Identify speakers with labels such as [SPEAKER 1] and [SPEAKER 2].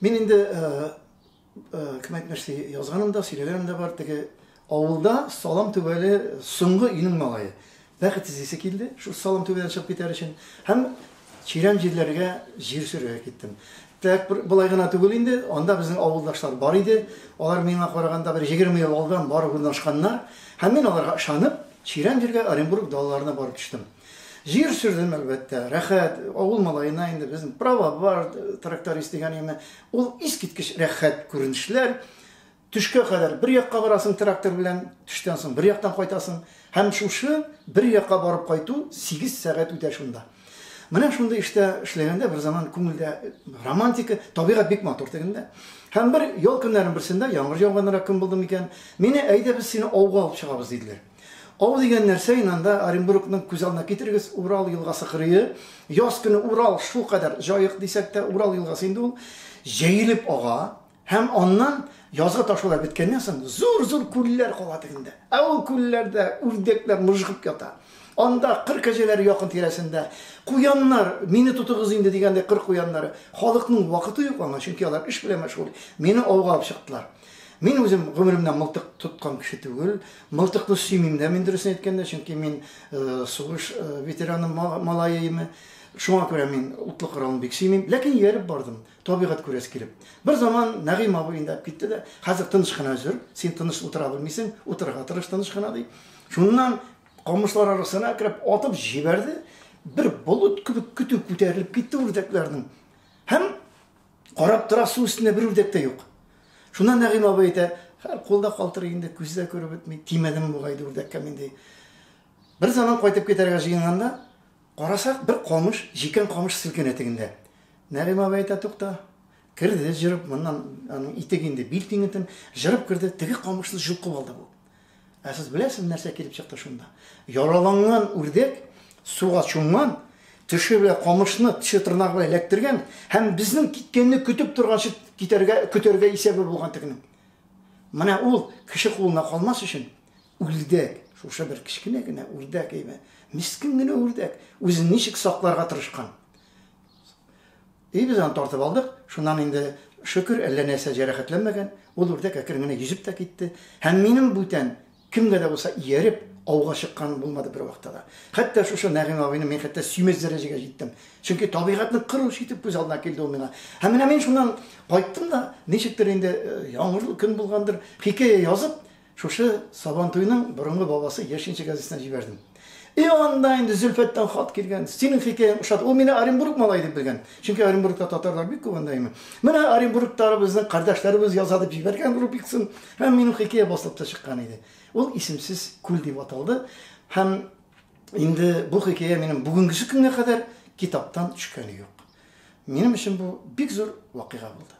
[SPEAKER 1] Мен инде кем әйтмешли язганым да, сөйләгәнем дә бар. Теге авылда Салам түбәле соңгы өйнең малае. Бәхет изесе килде. Шу Салам түбәдән чыгып китәр өчен һәм чирәм җирләргә җир сөрергә киттем. Так булай гына түгел инде. Анда безнең авылдашлар бар иде. Алар миңа караганда бер 20 ел алдан барып урнашканнар. Һәм мин аларга ышанып, чирәм җиргә Оренбург далаларына барып төштем. Җир сүрдем әлбәттә. Рәхәт, авыл малаена инде безнең права бар, тракторист дигән яме. Ул искиткеч рәхәт күренешләр. Төшкә кадәр бер якка барасың трактор белән, төштән соң бер яктан кайтасың. Һәм шушы бер якка барып кайту 8 сәгать үтә шунда. Менә шунда эшләгәндә бер заман күңелдә романтика, табигать бик матур тегендә. Һәм бер ял көннәрен берсендә яңгыр жауганрак көн булды микән? Мине әйдә без сине ауга алып чыгабыз диделәр. Ау дигән нәрсә инде Оренбургның күз алдына китергез, Урал елгасы кырые. Яз көне Урал шул кадәр җаек дисәк тә Урал елгасы инде ул җәелеп ага. Һәм аннан язга ташлар биткәннән соң зур-зур күлләр кала тегендә. Ул күлләрдә үрдәкләр мыжгып ята. Анда 40 кәҗәләр якын тирәсендә. Куяннар, мине тутыгыз инде дигәндә 40 куяннары. Халыкның вакыты юк аңа, чөнки алар эш белән мәшгуль. Мине ауга алып чыктылар. Мин үзем гомеремдә мылтык тоткан кеше түгел. Мылтыкны сөймим дә мин дөресен әйткәндә, чөнки мин сугыш ветераны малаеме. Шуңа күрә мин утлы коралны бик сөймим, ләкин ярып бардым. Табигать күрәс килеп. Бер заман Нәгыйм абый инде китте дә, хәзер тыныч кына җыр. Син тыныч утыра белмисең, утырырга тырыш тыныч кына ди. Шуннан камышлар арасына кирип атып җибәрде. Бер болыт кебек күтүп күтәрелеп китте үрдәкләрнең. Һәм карап тора су өстендә бер үрдәк тә юк. Шуннан Нәгыйм абый әйтә, һәр кулда калтырый инде, күздә күреп бетми, тимәдем бугайды үрдәккә мин ди. Бер заман кайтып китәргә җыенганда, карасак бер камыш, җикән камыш селкенә тегендә. Нәгыйм абый әйтә, тукта. Кирде җырып, моннан аның итек инде бил тиңетен җырып кирде, теге камышны җылкып алды бу. Ә сез беләсез нәрсә килеп чыкты шунда? Яраланган үрдәк суга чумган, теше белән камышны теше тырнагы белән эләктергән һәм безнең киткәнне көтеп торганчы көтәргә исәбе булган тегенең. Менә ул кеше кулына калмас өчен үрдәк, шушы бер кичкенә генә үрдәк әйме, мискин генә үрдәк, үзен ничек сакларга тырышкан. Без аны тартып алдык, шуннан инде шөкер әллә нәрсә җәрәхәтләнмәгән, ул үрдәк әкрен генә йөзеп тә китте. Һәм минем бүтән кемгә дә булса ияреп ауга чыккан булмады бер вакытта да. Хәтта шушы Нәгыйм абыйны мин хәтта сөймәс дәрәҗәгә җиттем. Чөнки табигатьне кырылыш итеп күз алдына килде ул миңа. Һәм менә мин шуннан кайттым да, ничектер инде яңгырлы көн булгандыр, хикәя язып, шушы Сабантуйның борынгы бабасы яшенче газетасына җибәрдем. Анда инде Зөлфәттән хат килгән. Синең хикәяң ошат. Ул мине Оренбург малай дип белгән. Чөнки Оренбургта татарлар бик күп андаймы. Менә Оренбургтарыбызның кардәшләребез язады җибәргән рубиксын. Һәм минем хикәя басылып та чыккан иде. Ул исемсез күл дип аталды. Һәм инде бу хикәя минем бүгенге көнгә кадәр китаптан төшкәне юк. Минем өчен бу бик зур вакыйга булды.